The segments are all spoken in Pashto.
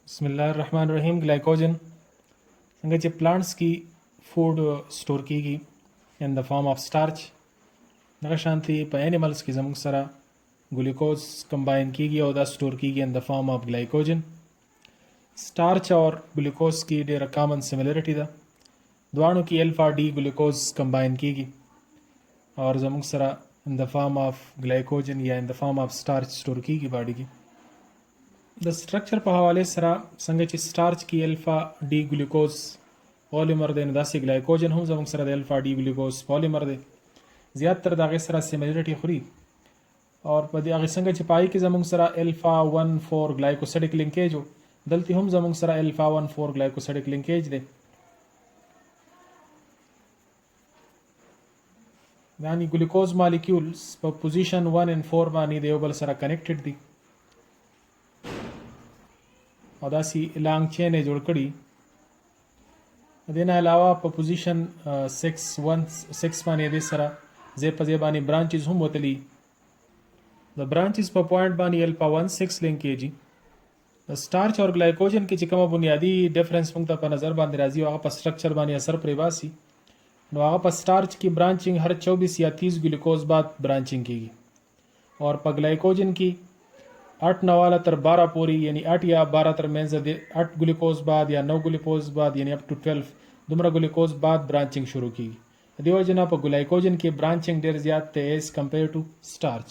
बिस्मिल्लाहिर्रहमानिर्रहीम। ग्लाइकोजन څنګه چې پلانټس کې فود سٹور کیږي ان د فارم اف سٹارچ، دغه شانتي په انیملز کې زموږ سره ګلوکوز کمباین کیږي او دا سٹور کیږي ان د فارم اف گلایکوجن. سٹارچ اور ګلوکوز کې ډیره کامن سیمیلریټي ده، دواړو کې الفا ډي ګلوکوز کمباین کیږي او زموږ سره ان د فارم اف گلایکوجن یا ان د فارم اف سٹارچ سٹور کیږي باډي کې. د سټرکچر په حواله سره څنګه چې سٹارچ کې الفا ډي ګلوکوز پولیمر دی، نو داسې ګلایکوجن هم زموږ سره د الفا ډي ګلوکوز پولیمر دی، زیات تر د هغې سره سیمیلریټي خوري. او په دې هغې څنګه چې پای کې زموږ سره الفا 1,4 ګلایکوسیډک لینکیج و، دلته هم زموږ سره الفا 1,4 ګلایکوسیډک لینکیج دی. یعنی ګلوکوز مالیکولز په پوزیشن 1 and 4 باندې د یو بل سره کنیکټډ دي او داسې لانګ چین یې جوړ کړي. د دې نه علاوه په پوزیشن 6 باندې دې سره ځای په ځای باندې برانچز هم وتلي. د برانچز په پوینټ باندې الفا 1,6 لینکیجي. د سٹارچ اور ګلایکوجن کې چې کومه بنیادی ډیفرنس موږ ته په نظر باندې راځي او هغه په سټرکچر باندې اثر پرې باسي، نو هغه په سٹارچ کې برانچنګ هر 24 یا 30 ګلوکوز بعد برانچنګ کیږي اور په ګلایکوجن کې 8 9 تر 12 پوری یعنی 8 یا 12 تر منځ د 8 ګلوکوز بعد یا 9 ګلوکوز بعد یعنی اپ ټو 12 دومره ګلوکوز بعد برانچنګ شروع کیږي. دیو جنا په ګلایکوجن کې برانچنګ ډیر زیات دی ایز کمپیر ټو سٹارچ.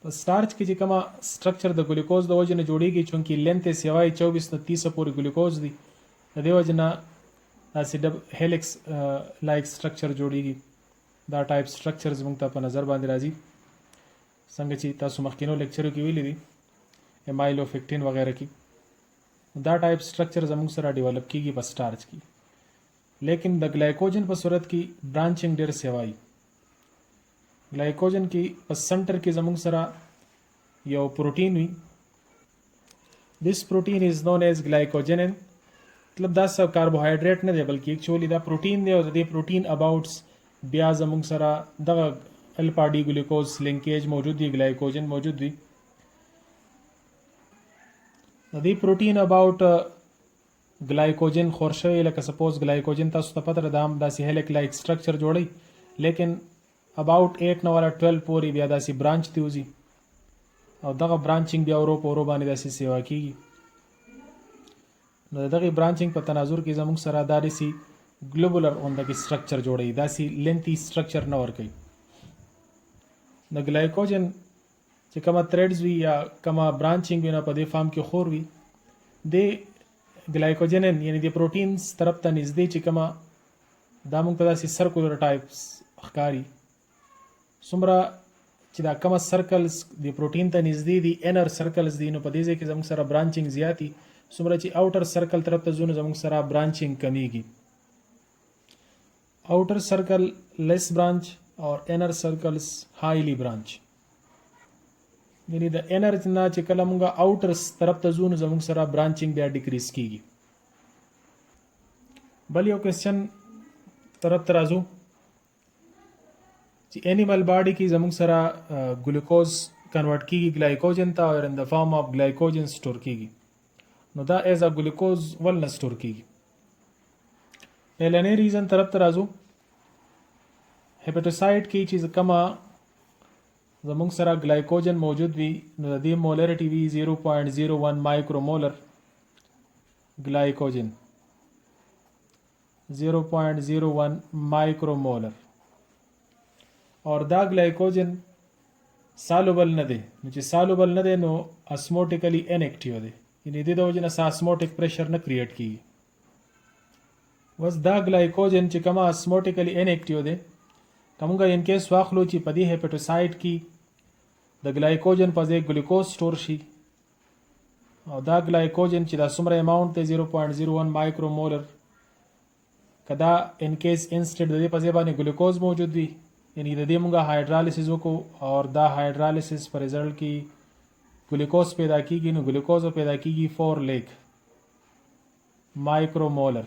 په سٹارچ کې چې کومه سټرکچر د ګلوکوز د وجه نه جوړیږي، چونکې لینث یې سوای 24 نه 30 پورې ګلوکوز دی، دیو جنا داسې هیلکس لایک سټرکچر جوړیږي. دا ټایپ سټرکچرز موږ ته په نظر باندې راځي، څنګه چې تاسو مخکینو لیکچرو کې ویلي دي امایلوفیکټین وغیرہ کې. دا ټایپ سټرکچر زموږ سره ډیولپ کیږي په سٹارچ کې، لیکن د ګلایکوجن په صورت کې برانچنګ ډیر سیوای. ګلایکوجن کې په سنټر کې زموږ سره یو پروتین وي. دیس پروتین از نون ایز ګلایکوجنن، مطلب دا څه کاربوهایډریټ نه دی بلکې ایکچولی دا پروتین دی او د دې پروتین اباوټس بیا زموږ سره دغه الفا ډي ګلوکوز لینکیج موجود دی، ګلایکوجن موجود دی. د دې پروتین اباوټ ګلایکوجن خور شوی، لکه سپوز ګلایکوجن تاسو ته پته ده دا هم داسې هیلک لایک سټرکچر جوړي، لیکن اباوټ 8 نه ولا 12 پورې بیا داسې برانچ ته وځي او دغه برانچنګ بیا ورو په ورو باندې داسې سیوا کیږي. نو دغه برانچنګ په تناظر کې زموږ سره دا داسې ګلوبولر اونډه سټرکچر جوړي، داسې لینتي سټرکچر نه ورکوي. د ګلایکوجن چې کومه تھریډز وي یا کومه برانچنګ وي، نه په دې فارم کې خور وي، د ګلایکوجنن یعنی د پروتینز طرف ته نږدې چې کومه دا موږ ته داسې سرکولر ټایپس ښکاري. څومره چې دا کومه سرکلز د پروتین ته نږدې دي، انر سرکلز دي، نو په دې ځای کې زموږ سره برانچنګ زیاتی. څومره چې اوټر سرکل طرف ته ځو نو زموږ سره برانچنګ کمیږي. اوټر سرکل لیس برانچ اور انر سرکلز هایلی برانچ. یعنی د انر نه چې کله موږ اوټر طرف ته ځو نو زموږ سره برانچنګ بیا ډیکریز کیږي. بل یو کوېسچن طرف ته راځو چې انیمل باډي کې زموږ سره ګلوکوز کنورټ کیږي ګلایکوجن ته او ان د فارم اف ګلایکوجن سٹور کیږي. نو دا ایز ا ګلوکوز ول نه سٹور کیږي. پهلنی ریزن طرف ته راځو، هیپاټوسایټ کې چې کومه زموږ سره ګلایکوجن موجود وي، نو د دې مولریټي وي 0.01 مایکرومولر ګلایکوجن، 0.01 مایکرومولر. اور دا ګلایکوجن سالوبل نه دی، نو چې سالوبل نه دی نو اسموټیکلی انیکټیو دی، یعنی د دې د وجې نه اسموټیک پریشر نه کریټ کیږي. بس دا ګلایکوجن چې کومه اسموټیکلی انیکټیو دی، کومګه ان کیس واخلو چې په دې هیپاټوسایټ کې د ګلایکوجن په ځای ګلوکوز سٹور شي او دا ګلایکوجن چې دا څومره اماونټ دی 0.01 مایکرومولر، کدا ان کیس انسټډ د دې په ځای باندې ګلوکوز موجود وي، یعنی د دې موږ هایدرالایسس وکړو اور دا هایدرالایسس په رزلټ کې ګلوکوز پیدا کیږي، نو ګلوکوز پیدا کیږي 4 لیک مایکرومولر.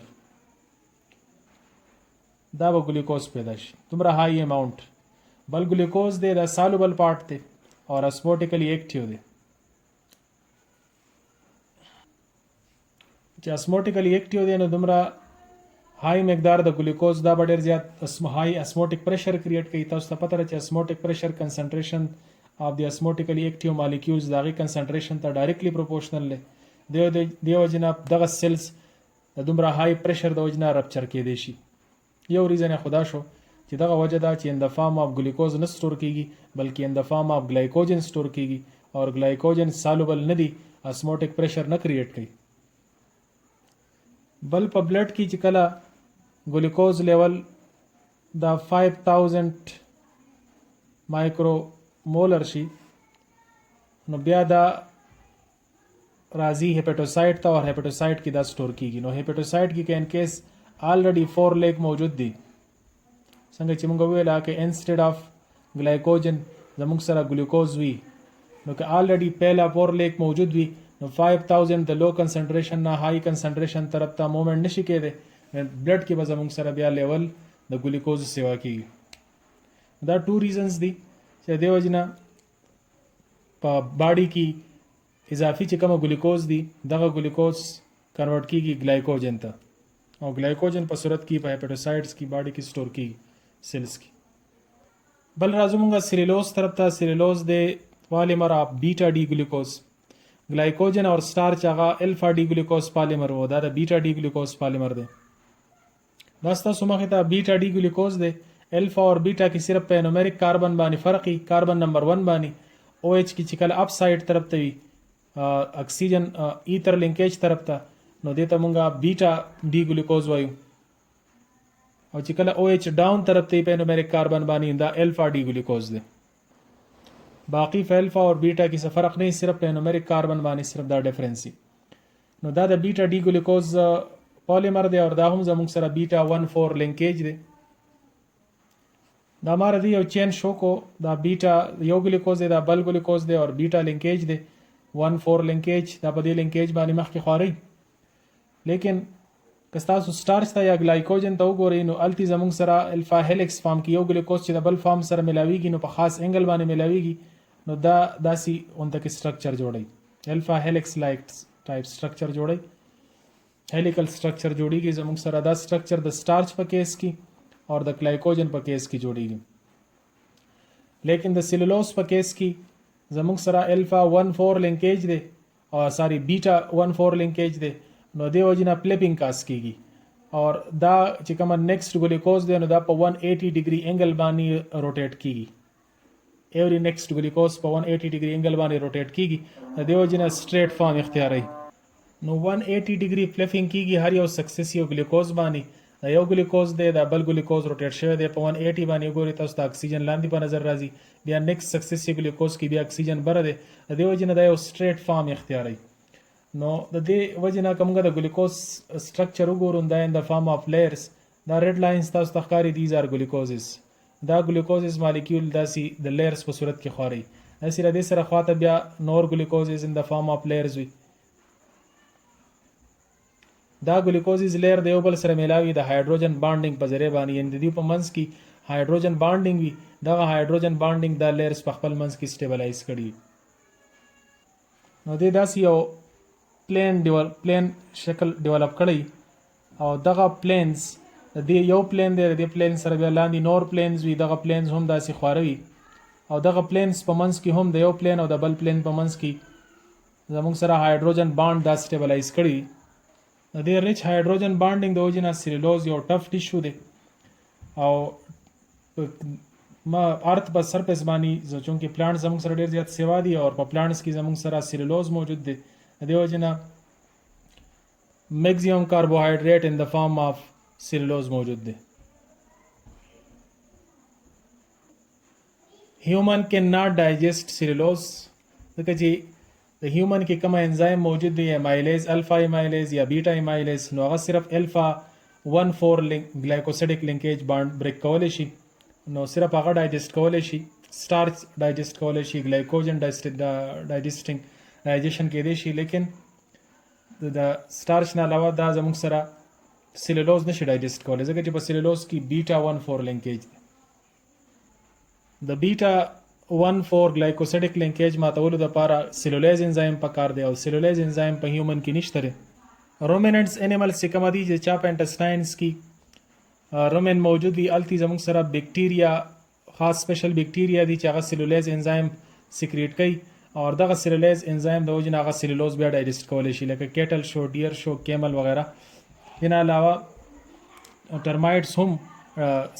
دا به ګلوکوز پیدا شي دومره های اماونټ. بل ګلوکوز دی دا سالوبل پارت دی اور اسموټیکلی ایکټیو دی. چې اسموټیکلی ایکټیو دی نو دومره هاي مقدار د ګلوکوز دا به ډېر زیات هاي اسموټیک پریشر کریټ کوي. تاسو ته پته ده چې اسموټیک پریشر کنسنټریشن اف د اسموټیکلی ایکټیو مالیکولز د هغې کنسنټریشن ته ډایرکټلی پروپورشنل دی. دی وجې نه دغه سیلز د دومره هاي پریشر د وجې نه رپچر کېدی شي. یو ریزن یې خدا شو چې دغه وجه ده چې ان د فارم اف ګلوکوز نه سټور کېږي بلکې ان د فارم اف ګلایکوجن سټور کېږي او ګلایکوجن سالوبل نه دی، اسموټیک پریشر نه کریټ کوي. بل په بلډ کې چې کله ګلوکوز لیول دا 5000 مایکرو مولر شي نو بیا دا راځي هیپاټوسایټ ته او هیپاټوسایټ کې دا سټور کیږي. نو هیپاټوسایټ کې ان کیس آلریډي 4 لیگ موجود دي، څنګه چې موږ ویل که انسټیډ اف ګلایکوجن زموږ سره ګلوکوز وي نو که آلریډي پهلا 4 لیگ موجود وي نو 5000 د لو کنسنټریشن نه هاي کنسنټریشن طرف ته موومنټ نشي کېدی. بلډ کې به زموږ سره بیا لیول د ګلوکوز سیوا کیږي. دا 2 ریزنز دي چې د وجې نه په باډي کې اضافي چې کومه ګلوکوز دي دغه ګلوکوز کنورټ کیږي ګلایکوجن ته او ګلایکوجن په صورت کې په هیپاټوسایټس کې باډي کې سټور کیږي سیلز کې. بل راځو موږ سیلولوز طرف ته. سیلولوز د پالیمر اف بیٹا ډي ګلوکوز. ګلایکوجن اور سٹارچ هغه الفا ډي ګلوکوز پالیمر و، دا د بیٹا ډي ګلوکوز پالیمر دی. دا ستاسو مخې ته بیٹا ډي ګلوکوز دی. الفا اور بیٹا کې صرف په نومریک کاربن باندې فرق وي. کاربن نمبر 1 باندې او ایچ کې چې کله اپ سایډ طرف ته وي اکسیجن ایتر لینکیج طرف ته نو دې ته مونږه بیٹا ډي ګلوکوز وایو، او چې کله او ایچ ډاون طرف ته په نومریک کاربن باندې دا الفا ډي ګلوکوز دی. باقی په الفا اور بیٹا کې څه فرق نه، صرف په نومریک کاربن باندې صرف دا ډیفرنس دی. نو دا د بیٹا ډي ګلوکوز پالیمر دی او دا هم زموږ سره بیٹا 1,4 لینکیج دی. دا ماره دی یو چین شو کو، دا بیٹا یو ګلوکوز دی، دا بل ګلوکوز دی اور بیٹا لینکیج دی 1,4 لینکیج. دا په دې لینکیج باندې مخکې خواري، لیکن که تاسو سټارچ ته یا ګلایکوجن ته وګورئ نو التی زموږ سره الفا هیلکس فارم کې یو ګلوکوز چې د بل فارم سره ملاویږي نو په خاص انګل باندې ملاویږي نو دا داسې اونته کې سټرکچر جوړي، الفا هیلکس لایک ټایپ سټرکچر جوړي، هیلیکل سټرکچر جوړیږي زموږ سره. دا سټرکچر د سټارچ په کیس کې اور د ګلایکوجن په کیس کې جوړیږي، لیکن د سیلولوز په کیس کې زموږ سره الفا 1,4 لینکیج دی او ساری بیٹا 1,4 لینکیج دی. نو دی وجې نه فلپینګ کاس کیږي اور دا چې کومه نیکسټ ګلوکوز دی نو دا په 180 ډیګري انګل باندې روټیټ کیږي. ایوری نیکسټ ګلوکوز په 180 ډیګري انګل باندې روټیټ کیږي، دی وجې نه سټریټ فارم اختیاري. نو 180 ډیګري فلپینګ کیږي هر یو سکسیسیو ګلوکوز باندې. دا یو ګلوکوز دی، دا بل ګلوکوز روټیټ شوی دی په 180 باندې. ګوري تاسو ته اکسیجن لاندې په نظر راځي، بیا نیکسټ سکسیسیو ګلوکوز کې بیا اکسیجن بره دی، دی وجې نه دا یو سټریټ فارم اختیاري. نو د دې وجې نه کومه د ګلوکوز سټرکچر وګورو دا ان د فارم اف لیئرز. دا ریډ لاینز تاسو ته ښکاري، دیز آر ګلوکوزز. دا ګلوکوزز مالیکول داسې د لیئرز په صورت کې خواري، داسې د دې سره خواته بیا نور ګلوکوزز ان د فارم اف لیئرز وي. دا ګلوکوزز لیر د یو بل سره میلاوي د هایدروجن بانډینګ په ذریعه باندې، یعنې د دې په منځ کې هایدروجن بانډینګ وي. دغه هایدروجن بانډینګ دا لیرز په خپل منځ کې سټیبلایز کړي. نو دې داسې یو پلین شکل ډیولپ کړی او دغه پلینز د دې یو پلین دی، د دې پلین سره بیا لاندې نور پلینز وي. دغه پلینز هم داسې خواروي او دغه پلینز په منځ کې هم د یو پلین او د بل پلین په منځ کې زموږ سره هایدروجن بانډ دا سټیبلایز کړي. د دې ریچ هایدروجن بانډینګ د وجې نه سیلولوز یو ټف ټیشو دی او ما ارت په سرفیس باندې چونکې پلانټ زموږ سره ډېر زیات سیوا دي او په پلانټس کې زموږ سره سیلولوز موجود دی، د دې وجې نه میکزیمم کاربوهایډریټ ان د فارم آف سیلولوز موجود دی. هیومن کین ناٹ ډایجسټ سیلولوز ځکه چې د هیومن کې کومه انزایم موجود دی، ایمایلیز، الفا ایمایلیز یا بیٹا ایمایلیز، نو هغه صرف الفا 1,4 ګلایکوسیډک لینکیج باند بریک کولی شي، نو صرف هغه ډایجسټ کولی شي. سټارچ ډایجسټ کولی شي، ګلایکوجن ډایجیشن کېدی شي، لیکن د سټارچ نه علاوه دا زموږ سره سیلولوز نشي ډایجسټ کولی ځکه چې په سیلولوز کې بیٹا 1,4 لینکیج دی. د بیٹا 1,4 ګلایکوسیډک لینکیج ماتولو دپاره سیلولیز انزایم پکار دی او سیلولیز انزایم په هیومن کې نشته دی. رومیننټس انیملز چې کوم دي چې چا په انټسټاینز کې رومین موجود وي التی زموږ سره بیکټیریا خاص سپیشل بیکټیریا دي چې هغه سیلولیز انزایم سیکریټ کوي او دغه سیلولیز انزایم د وجې نه هغه سیلولوز بیا ډایجسټ کولی شي لکه کیټل شو ډیر شو کیمل وغیره. دې نه علاوه ټرمایټس هم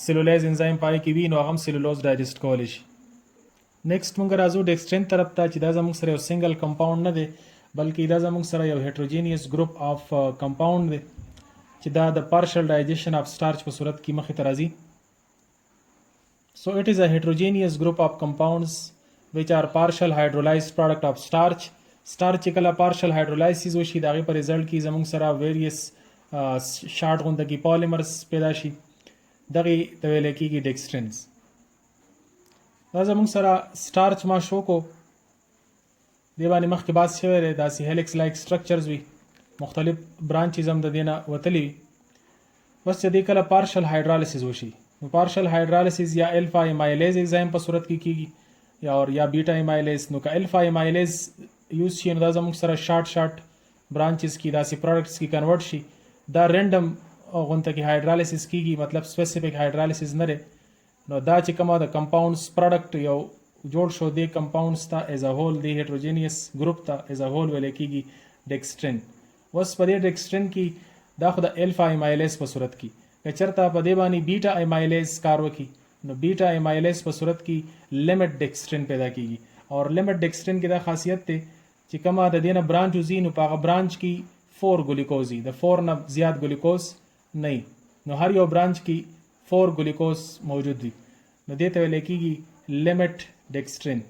سیلولیز انزایم پای کې وي نو هغه هم سیلولوز ډایجسټ کولی شي. نیکسټ مونږ راځو ډیکسټرین طرف ته چې دا زموږ سره یو سنگل کمپاوند نه دی بلکې دا زموږ سره یو هیټروجینیس ګروپ اف کمپاوند دی چې دا د پارشل ډایجیشن اف سټارچ په صورت کې مخې ته راځي. So it is a heterogeneous group of compounds which are partial hydrolyzed product of starch. Starch چې کله partial hydrolysis وشي د هغې په ریزلټ کې زموږ سره various شارټ غوندګي پالیمرز پیدا شي دغې ته ویلی کېږي ډیکسټرینز. دا زموږ سره سټارچ ما شو کو دې باندې مخکې بحث شوی دی داسې هیلکس لایک سټرکچرز وي مختلف برانچیز هم د دې نه وتلي وي. بس چې دې کله پارشل هایډرالسیس وشي نو پارشل هایډرالسیس یا الفا ایمایلیز انزایم په صورت کې کیږي یا بیٹا ایمایلیز. نو که الفا ایمایلیز یوز شي نو دا زموږ سره شارټ برانچز کې داسې پروډکټس کې کنورټ شي دا رینډم غونته کې هایډرالسیس کیږي مطلب سپیسیفیک هایډرالسیس نه دی. نو دا چې کومه د کمپاونډز پروډکټ یو جوړ شو دې کمپاونډز ته ایز ا هول دې هیټروجینیس ګروپ ته ایز ا هول ویلی کېږي ډیکسټرین. اوس په دې ډیکسټرین کې دا خو د الفا ایمایلیز په صورت کې که چېرته په دې باندې بیټا ایمایلیز کار وکړي نو بیټا ایمایلیز په صورت کې لیمټ ډیکسټرین پیدا کېږي او لیمټ ډیکسټرین کې دا خاصیت دی چې کومه د دې نه برانچ وځي نو په هغه برانچ کې 4 ګلوکوز وي د 4 نه زیات ګلوکوز نه وي نو هر یو برانچ کې 4 ګلوکوز موجود وي نو دې ته ویلی کېږي لیمټ ډیکسټرین.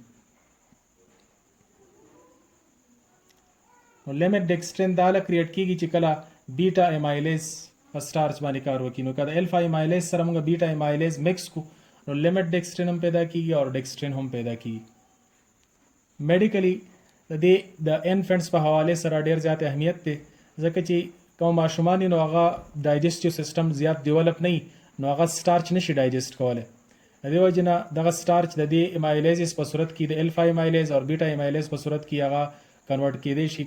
نو لیمټ ډیکسټرین دا له کریټ کېږي چې کله بیټا ایمایلیز په سټارچ باندې کار وکړي نو که د الفا ایمایلیز سره موږ بیټا ایمایلیز مکس کو نو لیمټ ډیکسټرین هم پیدا کېږي او ډیکسټرین هم پیدا کېږي. میډیکلی د دې د انفنټس په حوالې سره ډېر زیات اهمیت دی ځکه چې کوم ماشومان نو هغه ډایجسټیو سیسټم زیات ډیولپ نه وي نو هغه سټارچ نشي ډایجسټ کولی. د دې وجې نه دغه سټارچ د دې ایمایلیزس په صورت کې د الفا ایمایلیز او بیټا ایمایلیز په صورت کې هغه کنورټ کېدی شي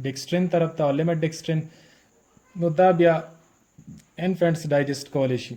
ډیکسټرین طرف ته او لیمټ ډیکسټرین نو دا بیا انفنټس ډایجسټ کولی شي.